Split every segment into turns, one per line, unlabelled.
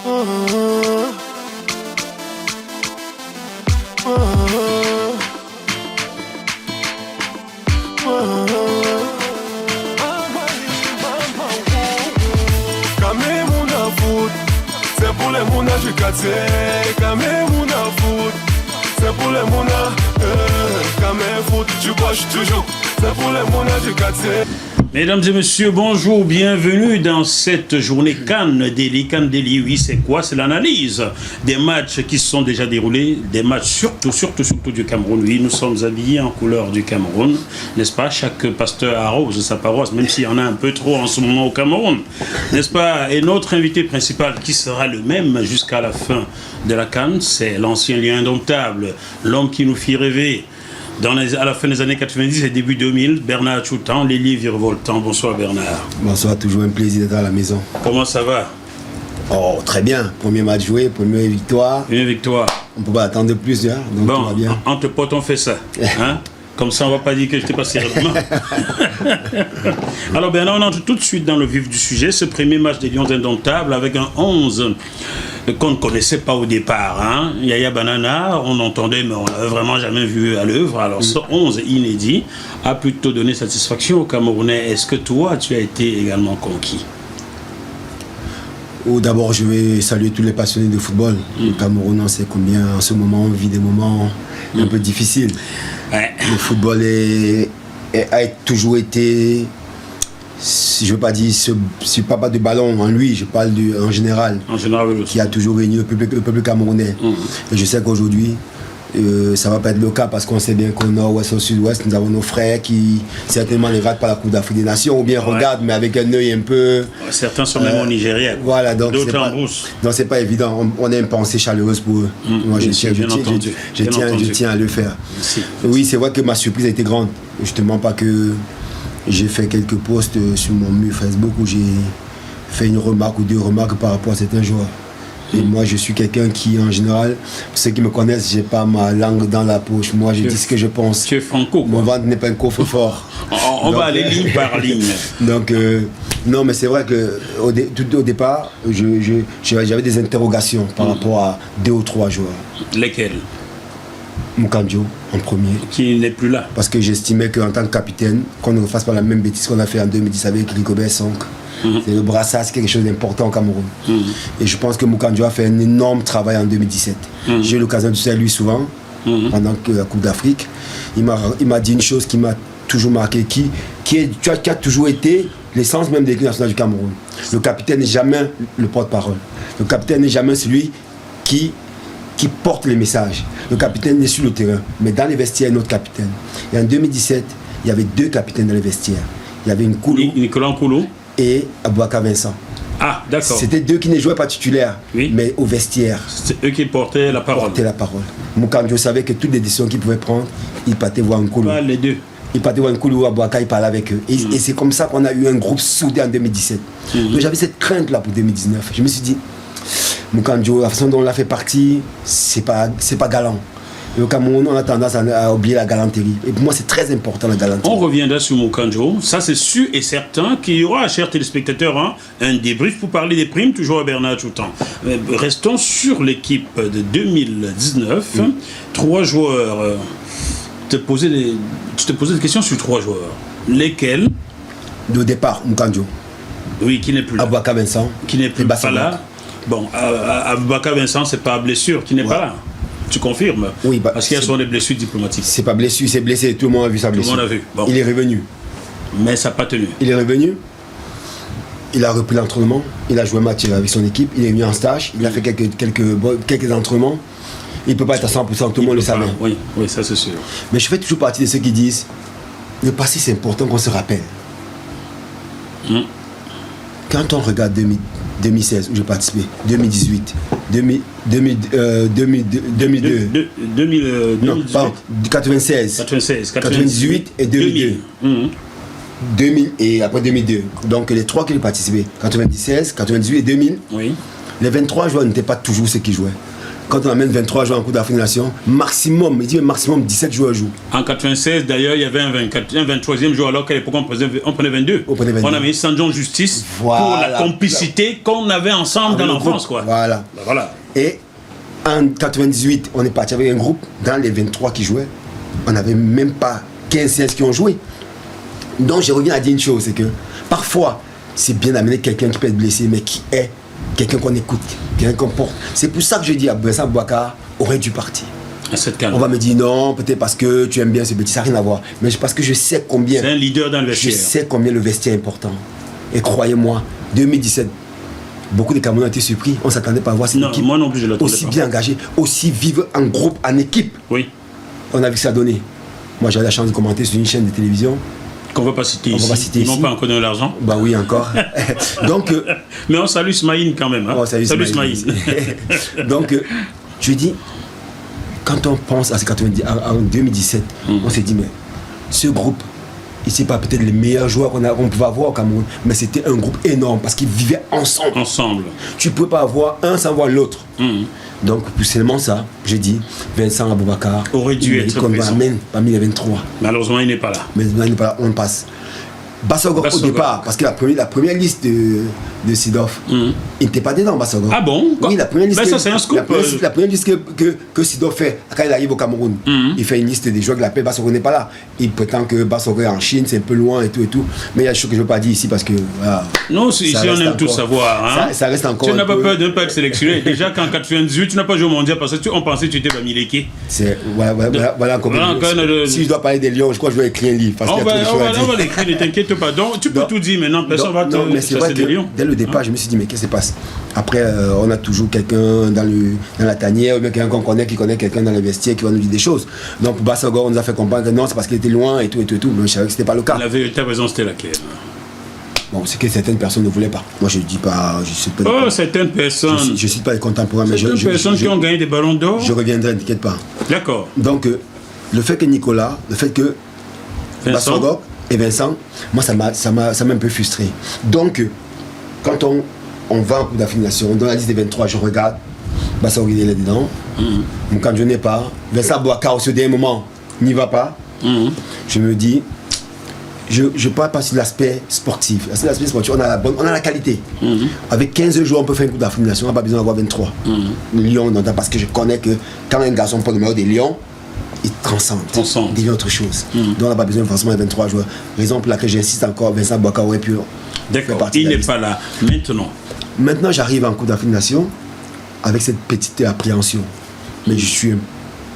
C'est pour les mounas du quartier, Kamé Mouna foot. C'est pour les mounas, Kamé foot. Tu gauche toujours, c'est pour les mounas du quartier.
Mesdames et messieurs, bonjour, bienvenue dans cette journée Cannes Deli. Cannes Deli, oui, c'est quoi? C'est l'analyse des matchs qui se sont déjà déroulés, des matchs surtout du Cameroun. Oui, nous sommes habillés en couleur du Cameroun, n'est-ce pas? Chaque pasteur arrose sa paroisse, même s'il y en a un peu trop en ce moment au Cameroun, n'est-ce pas? Et notre invité principal, qui sera le même jusqu'à la fin de la Cannes, c'est l'ancien lion indomptable, l'homme qui nous fit rêver. À la fin des années 90 et début 2000, Bernard Choutan, l'ailier virevoltant. Bonsoir Bernard.
Bonsoir, toujours un plaisir d'être à la maison.
Comment ça va?
Oh, très bien. Premier match joué, première victoire.
Une victoire.
On ne peut pas attendre plus, hein, donc
bon,
tout va bien.
Entre potes, on fait ça. Hein? Comme ça, on ne va pas dire que je t'ai pas sérieusement. Alors Bernard, on entre tout de suite dans le vif du sujet. Ce premier match des Lions Indomptables avec un 11 qu'on ne connaissait pas au départ. Hein? Yaya Banana, on entendait, mais on n'avait vraiment jamais vu à l'œuvre. Alors ce 11 inédit a plutôt donné satisfaction aux Camerounais. Est-ce que toi, tu as été également conquis?
D'abord, je vais saluer tous les passionnés de football. Le Cameroun, on sait combien en ce moment on vit des moments un peu difficiles.
Ouais.
Le football a toujours été, je ne veux pas dire ce papa de ballon en lui, je parle en général, qui a toujours réuni le peuple camerounais. Et je sais qu'aujourd'hui, ça ne va pas être le cas parce qu'on sait bien qu'au nord-ouest, au sud-ouest, nous avons nos frères qui certainement ne ratent pas la Coupe d'Afrique des Nations ou bien regardent mais avec un œil un peu...
Certains sont même au Nigeria.
Voilà, donc
d'autres en brousse.
Donc c'est pas évident, on a une pensée chaleureuse pour eux. Moi je tiens à le faire.
Merci.
Oui, c'est vrai que ma surprise a été grande. Je ne te mens pas que j'ai fait quelques posts sur mon mur Facebook où j'ai fait une remarque ou deux remarques par rapport à certains joueurs. Et moi, je suis quelqu'un qui, en général, ceux qui me connaissent, je n'ai pas ma langue dans la poche. Moi, je dis ce que je pense.
Tu es franco.
Mon ventre n'est pas un coffre fort.
On va aller ligne par ligne.
Donc, non, mais c'est vrai qu'au départ, j'avais des interrogations par rapport à 2 ou 3 joueurs. Lesquels? Moukandio, en premier.
Qui n'est plus là.
Parce que j'estimais qu'en tant que capitaine, qu'on ne fasse pas la même bêtise qu'on a fait en 2010 avec Rigobert Sonk. Le brassard, c'est quelque chose d'important au Cameroun. Et je pense que Moukandio a fait un énorme travail en 2017. J'ai eu l'occasion de saluer lui souvent, pendant la Coupe d'Afrique. Il m'a dit une chose qui m'a toujours marqué, qui a toujours été l'essence même de l'équipe nationale du Cameroun. Le capitaine n'est jamais le porte-parole. Le capitaine n'est jamais celui qui porte les messages. Le capitaine est sur le terrain, mais dans les vestiaires, il y a un autre capitaine. Et en 2017, il y avait 2 capitaines dans les vestiaires. Il y avait
Nicolas Nkoulou
et Abouaka Vincent.
Ah, d'accord.
C'était 2 qui ne jouaient pas titulaires, mais au vestiaire.
C'est eux qui portaient la parole.
Moukandio savait que toutes les décisions qu'il pouvait prendre, il partait voir Nkoulou.
Les deux.
Il partait voir Nkoulou ou Abouaka, il parlait avec eux. Et c'est comme ça qu'on a eu un groupe soudé en 2017. Donc j'avais cette crainte-là pour 2019. Je me suis dit, Moukandio, la façon dont on l'a fait partie, c'est pas galant. Et au Cameroun, on a tendance à oublier la galanterie. Et pour moi, c'est très important la galanterie.
On reviendra sur Moukandio. Ça, c'est sûr et certain qu'il y aura, chers téléspectateurs, un débrief pour parler des primes, toujours à Bernard Choutan. Restons sur l'équipe de 2019. 3 joueurs. Tu te posais des questions sur 3 joueurs. Lesquels?
De départ, Moukandio.
Oui, qui n'est plus là.
Abouaka Vincent.
Qui n'est plus là. Bon, Abouaka Vincent, c'est pas blessure qui n'est pas là. Tu confirmes?
Oui,
parce qu'il y a souvent des blessures diplomatiques.
C'est pas blessure, c'est blessé. Tout le monde a vu sa blessure.
Tout le monde a vu. Bon.
Il est revenu.
Mais ça n'a pas tenu.
Il est revenu. Il a repris l'entraînement. Il a joué un match avec son équipe. Il est venu en stage. Il a fait quelques entraînements. Il ne peut pas être à 100%, tout le monde le savait.
Oui, ça c'est sûr.
Mais je fais toujours partie de ceux qui disent le passé, c'est important qu'on se rappelle. Quand on regarde 2016 où j'ai participé, 2018, 96, 98 et 2002. 2000 et après 2002. Donc les 3 qui ont participé, 96, 98 et 2000, les 23 joueurs n'étaient pas toujours ceux qui jouaient. Quand on amène 23 joueurs en Coupe d'Afrique des Nations, maximum, il dit maximum 17 joueurs jouent.
En 96, d'ailleurs, il y avait un 23e joueur, alors qu'à l'époque, on prenait 22. On avait mis Saint John Justice pour la complicité qu'on avait ensemble dans l'enfance.
Voilà. Et en 98, on est parti avec un groupe. Dans les 23 qui jouaient, on n'avait même pas 15-16 qui ont joué. Donc, je reviens à dire une chose, c'est que parfois, c'est bien d'amener quelqu'un qui peut être blessé, mais qui est quelqu'un qu'on écoute, quelqu'un qu'on porte. C'est pour ça que je dis à Vincent Boubacar aurait dû partir. On va me dire non, peut-être parce que tu aimes bien ce petit, ça n'a rien à voir. Mais parce que je sais combien.
C'est un leader dans le vestiaire.
Je sais combien le vestiaire est important. Et croyez-moi, 2017, beaucoup de Camerounais ont été surpris. On ne s'attendait pas à voir cette équipe
moi non plus, je
aussi bien engagée, aussi vivre en groupe, en équipe.
Oui.
On a vu que ça donnait. Moi, j'avais la chance de commenter sur une chaîne de télévision.
Qu'on ne va pas citer ici. Ils n'ont pas encore donné l'argent.
Bah oui, encore. Donc,
mais on salue Smaïn quand même. Hein.
Oh, salut Smaïn. Donc, je dis, quand on pense à 2017, on s'est dit, mais ce groupe, il n'est pas peut-être les meilleurs joueurs qu'on pouvait avoir au Cameroun, mais c'était un groupe énorme parce qu'ils vivaient ensemble. Tu ne pouvais pas avoir un sans voir l'autre. Donc, pour seulement ça, j'ai dit, Vincent Aboubakar
aurait dû être présent
parmi les 23.
Malheureusement, il n'est pas là.
Mais il n'est pas là, on passe. Bassogor au départ, parce que la première liste de Sidorf, il n'était pas dedans, Bassogor.
Ah bon?
Oui, la première liste.
Mais ça, c'est un scoop.
La première liste que Sidorf fait quand il arrive au Cameroun, il fait une liste des joueurs de la paix. Bassogor n'est pas là. Il prétend que Bassogor est en Chine, c'est un peu loin et tout. Mais il y a des choses que je ne veux pas dire ici parce que. Voilà,
non, ici on aime tout savoir. Hein?
Ça reste encore.
Tu n'as pas peur de ne pas être sélectionné. Déjà qu'en 98, tu n'as pas joué au mondial parce qu'on pensait que tu étais Bamileke.
Voilà encore. Si je dois parler des Lions, je crois que je dois écrire un livre.
On va l'écrire, ne t'inquiète pas. Donc, tu peux tout dire maintenant, personne va te
mais c'est vrai que dès le départ, je me suis dit, mais qu'est-ce qui se passe? Après, on a toujours quelqu'un dans la tanière, ou bien quelqu'un qu'on connaît, qui connaît quelqu'un dans le vestiaire, qui va nous dire des choses. Donc, pour Bassogor, on nous a fait comprendre que non, c'est parce qu'il était loin et tout. Mais je savais que c'était pas le cas.
La véritable raison, c'était laquelle?
Bon, c'est que certaines personnes ne voulaient pas. Moi, je ne dis pas. Je cite pas
certaines personnes.
Je ne cite pas les contemporains, mais
certaines personnes qui ont gagné des ballons d'or.
Je reviendrai, ne t'inquiète pas.
D'accord.
Donc, le fait que Nicolas, le fait que Bassogor et Vincent, moi ça m'a un peu frustré. Donc, quand on va en Coupe d'Afrique des Nations, dans la liste des 23, je regarde, Bassogor il est là-dedans. Quand je n'ai pas, Vincent Boubacar, au dernier moment, n'y va pas. Je me dis, je parle pas sur l'aspect sportif. L'aspect sportif, on a la qualité. Avec 15 joueurs, on peut faire une Coupe d'Afrique des Nations, on n'a pas besoin d'avoir 23. Lyon, parce que je connais que quand un garçon prend le numéro des Lions, il transcende, il devient autre chose. Donc on n'a pas besoin forcément de 23 joueurs. Raison pour laquelle j'insiste encore, Vincent Boubacar aurait pu.
D'accord, il n'est pas là.
Maintenant, j'arrive en Coupe d'Afrique des Nations avec cette petite appréhension. Mais je suis un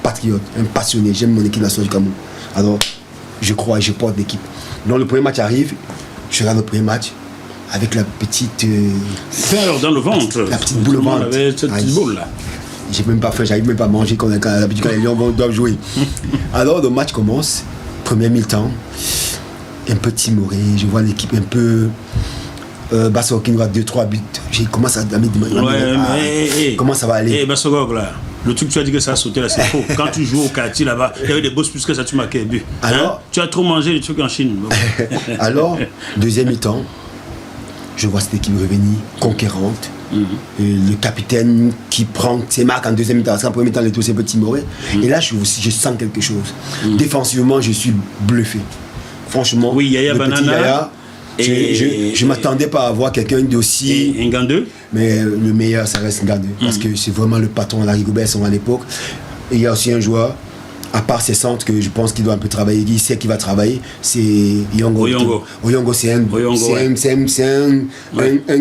patriote, un passionné, j'aime mon équipe nationale du Cameroun. Alors, je crois et je porte l'équipe. Donc le premier match arrive, je regarde le premier match avec la petite.
Peur dans le ventre.
La petite boule au ventre.
Cette petite boule là.
J'ai même pas faim, j'arrive même pas à manger quand les Lions doivent jouer. Alors le match commence, premier mi-temps, un peu timoré, je vois l'équipe un peu. Bassogor qui nous a 2-3 buts. J'ai commencé à me demander comment ça va aller.
Bassogor là, le truc que tu as dit que ça a sauté là, c'est faux. Quand tu joues au quartier là-bas, il y avait des boss plus que ça, tu marquais des buts. Alors, tu as trop mangé les trucs en Chine.
Alors, deuxième mi-temps, je vois cette équipe revenir conquérante. Le capitaine qui prend ses marques en deuxième mi-temps, parce qu'en premier mi-temps, il est aussi un peu timoré. Et là, je sens quelque chose. Défensivement, je suis bluffé. Franchement,
oui, Yaya Banana.
Je ne m'attendais pas à voir quelqu'un d'aussi.
Ngandeux.
Mais le meilleur, ça reste Ngandeux. Parce que c'est vraiment le patron à la Rigobert à l'époque. Et il y a aussi un joueur, à part ses centres, que je pense qu'il doit un peu travailler, il sait qu'il va travailler, c'est Oyongo. Oyongo, c'est un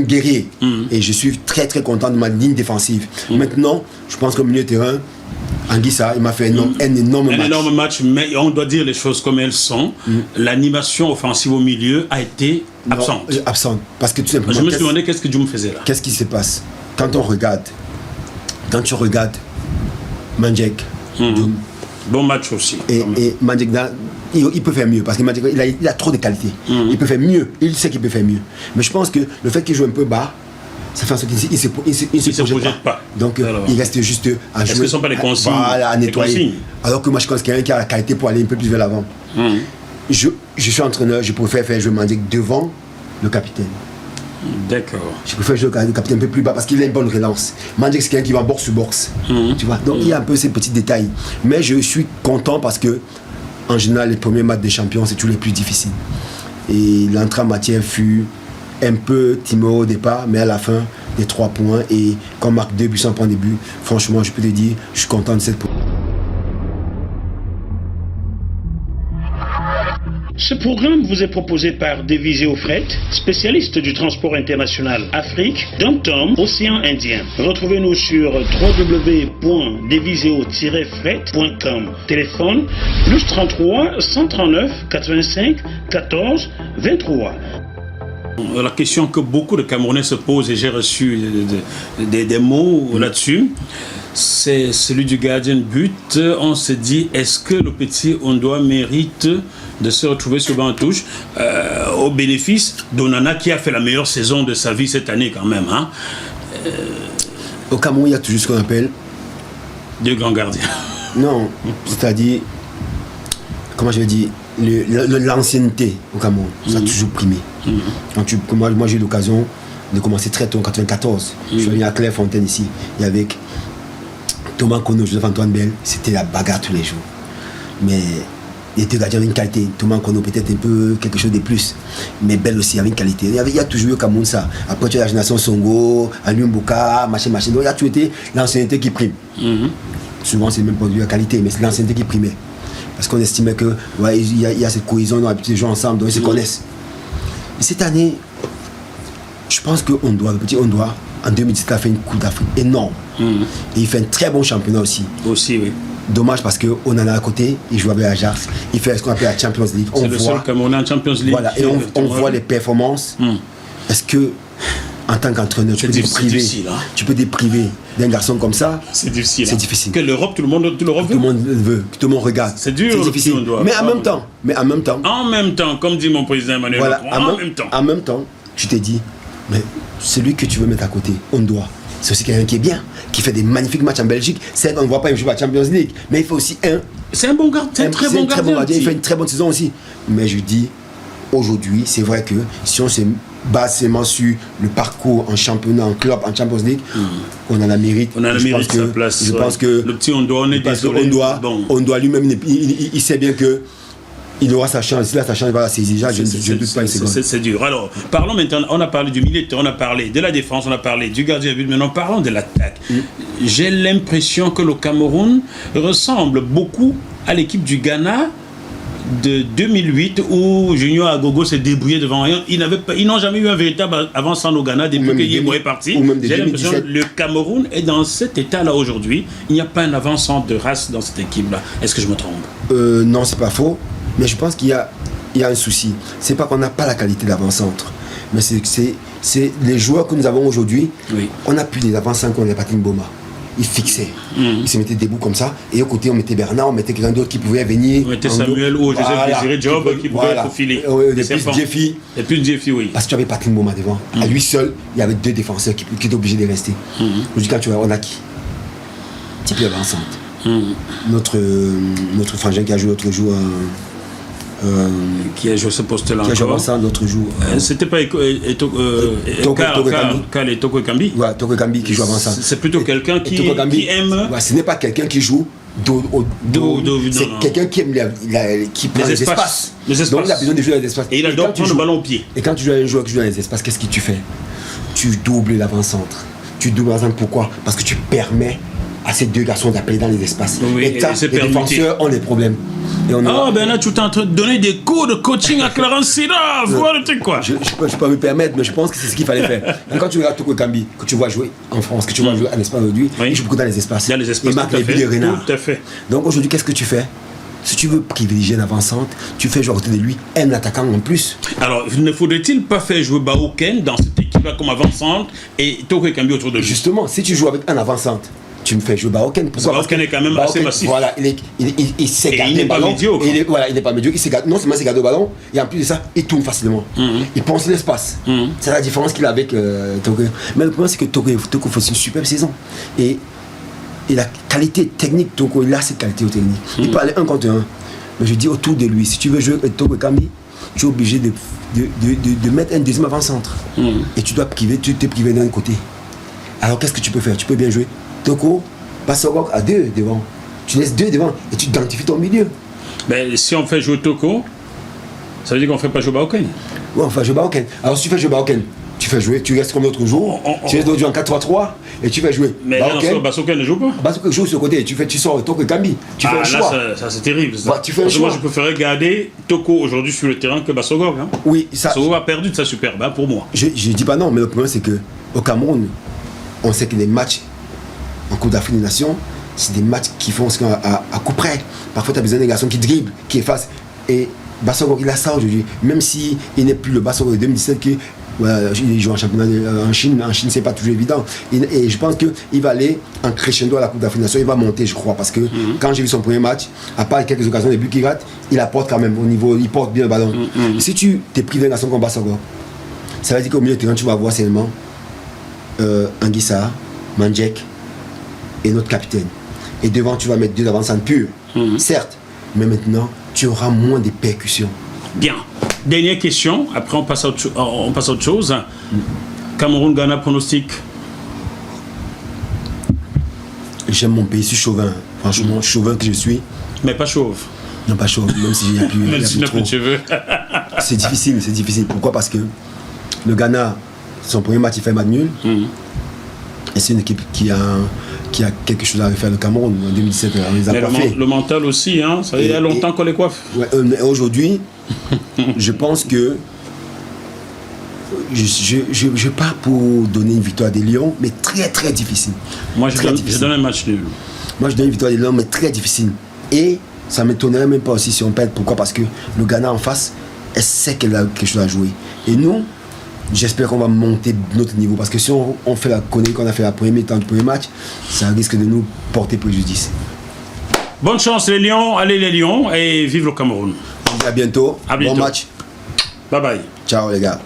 guerrier. Et je suis très très content de ma ligne défensive. Maintenant, je pense qu'au milieu de terrain, Anguissa, il m'a fait un énorme match.
Mais on doit dire les choses comme elles sont. L'animation offensive au milieu a été absente.
Absente. Parce que tout simplement.
Je me suis demandé qu'est-ce que Djoum faisait là.
Qu'est-ce qui se passe quand tu regardes Mandjek,
bon match aussi.
Et Mandjek, il peut faire mieux parce que Mandjek, il a trop de qualité. Il peut faire mieux. Il sait qu'il peut faire mieux. Mais je pense que le fait qu'il joue un peu bas, ça fait en sorte qu'il ne se projette pas. Donc il reste juste à jouer.
Est-ce que ce ne sont pas les consignes?
Voilà, à nettoyer. Alors que moi je pense qu'il y a quelqu'un qui a la qualité pour aller un peu plus vers l'avant. Je suis entraîneur, je préfère faire jouer Mandjek devant le capitaine.
D'accord.
Je préfère jouer le capitaine un peu plus bas parce qu'il a une bonne relance. Mandjek, c'est quelqu'un qui va box sur box. Tu vois. Donc il y a un peu ces petits détails. Mais je suis content parce que, en général, les premiers matchs des champions, c'est toujours les plus difficiles. Et l'entrée en matière fut un peu timide au départ, mais à la fin, des 3 points. Et quand on marque 2 buts sans prendre des buts, franchement, je peux te dire, je suis content de cette position.
Ce programme vous est proposé par Deviseo Fret, spécialiste du transport international Afrique, Dom-Tom, Océan Indien. Retrouvez-nous sur www.deviseo-fret.com. Téléphone +33 139 85 14 23. La question que beaucoup de Camerounais se posent, et j'ai reçu des mots là-dessus, c'est celui du gardien de but. On se dit, est-ce que le petit Ondoa mérite de se retrouver sur banc touche au bénéfice d'Onana qui a fait la meilleure saison de sa vie cette année quand même, hein?
Au Cameroun, il y a toujours ce qu'on appelle...
Deux grands gardiens.
Non, c'est-à-dire, comment je vais dire, l'ancienneté au Cameroun, ça a toujours primé. Moi j'ai eu l'occasion de commencer très tôt en 94. Je suis venu à Clairefontaine ici, et avec Thomas Kono, Joseph-Antoine Bell, c'était la bagarre tous les jours. Mais il était gardien d'une qualité. Thomas Kono peut-être un peu quelque chose de plus, mais Bell aussi avait une qualité. Il y a toujours eu au Cameroun ça. Après tu as la génération Songo, Alioune Boka, machin. Donc il y a toujours été l'ancienneté qui prime. Souvent c'est même pas de la qualité, mais c'est l'ancienneté qui primait. Parce qu'on estimait que ouais, il y a cette cohésion, on a l'habitude de jouer ensemble, donc ils se connaissent. Et cette année, je pense que le petit Ondoa, en 2017, a fait une Coupe d'Afrique énorme. Et il fait un très bon championnat aussi.
Aussi, oui.
Dommage parce qu'on en a à côté, il joue avec Ajax, il fait ce qu'on appelle la Champions League.
C'est le seul Camerounais en Champions League.
Voilà, et on voit les performances. Est-ce que, en tant qu'entraîneur, tu peux te priver d'un garçon comme ça?
C'est difficile.
C'est difficile.
Que l'Europe, tout le monde
veut, que tout le monde regarde.
C'est dur.
C'est difficile. Mais en même temps.
En même temps, comme dit mon président Emmanuel Macron,
en même temps, tu t'es dit, mais celui que tu veux mettre à côté, c'est aussi quelqu'un qui est bien, qui fait des magnifiques matchs en Belgique. Certes, on ne voit pas, il joue à la Champions League, mais il fait aussi
c'est un bon gardien, c'est un très bon gardien.
Il fait une très bonne saison aussi. Mais je dis, aujourd'hui, c'est vrai que si on se base seulement sur le parcours en championnat, en club, en Champions League, on a la mérite.
On a la mérite sa place.
Je pense que
le petit Ondoa, on est désolé.
Ondoa lui-même, il sait bien que il aura sa chance. S'il a sa chance, il va la saisir. Je ne doute pas une seconde.
C'est dur. Alors, parlons maintenant. On a parlé du milieu de terrain, on a parlé de la défense, on a parlé du gardien de but. Maintenant, parlons de l'attaque. J'ai l'impression que le Cameroun ressemble beaucoup à l'équipe du Ghana de 2008 où Junior Agogo s'est débrouillé devant rien. Ils n'ont jamais eu un véritable avancement au Ghana depuis que Yemo est parti. J'ai l'impression que le Cameroun est dans cet état-là aujourd'hui. Il n'y a pas un avancement de race dans cette équipe-là. Est-ce que je me trompe?
Non, c'est pas faux. Mais je pense qu'il y a un souci. C'est pas qu'on n'a pas la qualité d'avant-centre. Mais c'est les joueurs que nous avons aujourd'hui. Oui. On n'a plus des avant-centres qu'on a Patrick Mboma. Il fixait. Il se mettait debout comme ça. Et au côté, on mettait Bernard, on mettait quelqu'un d'autre qui pouvait venir.
On mettait Samuel ou Joseph Désiré Job qui pouvait profiler.
Et plus Jeffy, oui. Parce que tu avais Patrick Mboma devant. À lui seul, il y avait 2 défenseurs qui étaient obligés de rester. Aujourd'hui, quand tu vois, on a qui? Type avant-centre. Notre frangin qui a joué l'autre jour.
Qui a joué ce poste-là
qui a joué ça l'autre jour.
C'était pas Toko Ekambi.
Ouais, Toko Ekambi qui joue avant ça.
C'est plutôt quelqu'un qui aime.
Ouais, ce n'est pas quelqu'un qui joue c'est quelqu'un qui aime qui prend les espaces. Donc il a besoin de jouer dans les espaces.
Et il adore prendre le ballon au pied.
Et quand tu joues à un joueur qui joue dans les espaces, qu'est-ce que tu fais? Tu doubles l'avant-centre. Pourquoi? Parce que tu permets à ces 2 garçons d'appeler dans les espaces.
Oui,
et les défenseurs ont des problèmes.
Ben là, tu es en train de donner des cours de coaching à Clarence Sida. Voilà le truc quoi.
Je peux me permettre, mais je pense que c'est ce qu'il fallait faire. Et quand tu regardes Toko Ekambi, que tu vois jouer en France, que tu vois jouer en Espagne aujourd'hui, il joue beaucoup dans les espaces. Il marque les buts de Renard.
Tout à fait.
Donc aujourd'hui, qu'est-ce que tu fais? Si tu veux privilégier l'avancante, tu fais jouer à côté de lui un attaquant en plus.
Alors, ne faudrait-il pas faire jouer Baoken dans cette équipe-là comme avancante et Toko Ekambi autour de lui?
Justement, si tu joues avec un avancante, tu me fais jouer Baoken.
Baoken est quand même assez massif.
Voilà, il sait garder le ballon. Il n'est pas médiocre. Non seulement il sait garder le ballon, et en plus de ça, il tourne facilement. Il pense l'espace. C'est la différence qu'il a avec Toko. Mais le problème, c'est que Toko fait une superbe saison. Et la qualité technique, Toko, il a cette qualité technique. Il peut aller 1 contre 1. Mais je dis autour de lui, si tu veux jouer avec Toko Ekambi, tu es obligé de mettre un deuxième avant-centre. Et tu dois tu t'es privé d'un côté. Alors qu'est-ce que tu peux faire? Tu peux bien jouer Toko, Bassogok à 2 devant. Tu laisses 2 devant et tu identifies ton milieu.
Mais si on fait jouer Toko, ça veut dire qu'on ne fait pas jouer Baoken.
Ouais, on fait jouer Baoken. Alors si tu fais jouer Baoken, tu fais jouer, tu restes comme l'autre jour, tu restes en 4-3-3 et tu fais jouer.
Mais Basoken ne joue pas.
Basoken joue sur le côté, tu sors Toko et Kambi. Tu fais un choix.
Ça c'est terrible. Ça.
Bah, tu fais un choix.
Moi je préférais garder Toko aujourd'hui sur le terrain que Bassogok. Hein.
Oui, ça.
Bassogok a perdu de sa superbe hein, pour moi.
Je dis pas non, mais le problème c'est que au Cameroun, on sait que les matchs en Coupe d'Afrique des Nations, c'est des matchs qui font à coup près. Parfois tu as besoin d'un garçon qui dribble, qui efface. Et Bassogok il a ça aujourd'hui. Même s'il n'est plus le Bassogok de 2017 qui il joue en championnat en Chine c'est pas toujours évident et je pense qu'il va aller en crescendo à la Coupe d'Afrique des Nations, il va monter je crois parce que quand j'ai vu son premier match, à part quelques occasions des buts qu'il rate, il apporte quand même au niveau, il porte bien le ballon. Si tu t'es pris d'un garçon comme Bassogok, ça veut dire qu'au milieu de terrain tu vas voir seulement Anguissa, Mandjek et notre capitaine et devant tu vas mettre 2 avant-centres purs certes, mais maintenant tu auras moins de percussions.
Bien. Dernière question, après on passe à autre chose. Cameroun-Ghana, pronostic.
J'aime mon pays, je suis chauvin. Franchement, chauvin que je suis.
Mais pas chauve.
Non, pas chauve, même s'il n'y a plus,
même s'il n'y a plus de cheveux.
C'est difficile, c'est difficile. Pourquoi? Parce que le Ghana, son premier match, il fait match nul. Et c'est une équipe qui a quelque chose à refaire le Cameroun. En 2017, on les a pas fait.
Le mental aussi, hein, ça y a longtemps qu'on les coiffe.
Ouais, aujourd'hui, je pense que je ne vais pas pour donner une victoire des Lions, mais très très difficile.
Moi, je donne un match nul.
Moi, je donne une victoire des Lions, mais très difficile. Et ça ne m'étonnerait même pas aussi si on perd. Pourquoi? Parce que le Ghana en face, elle sait qu'elle a quelque chose à jouer. Et nous, j'espère qu'on va monter notre niveau. Parce que si on fait la connerie qu'on a fait la première mi-temps du premier match, ça risque de nous porter préjudice.
Bonne chance les Lions, allez les Lions et vive le Cameroun.
À bientôt.
À bientôt.
Bon match.
Bye bye.
Ciao les gars.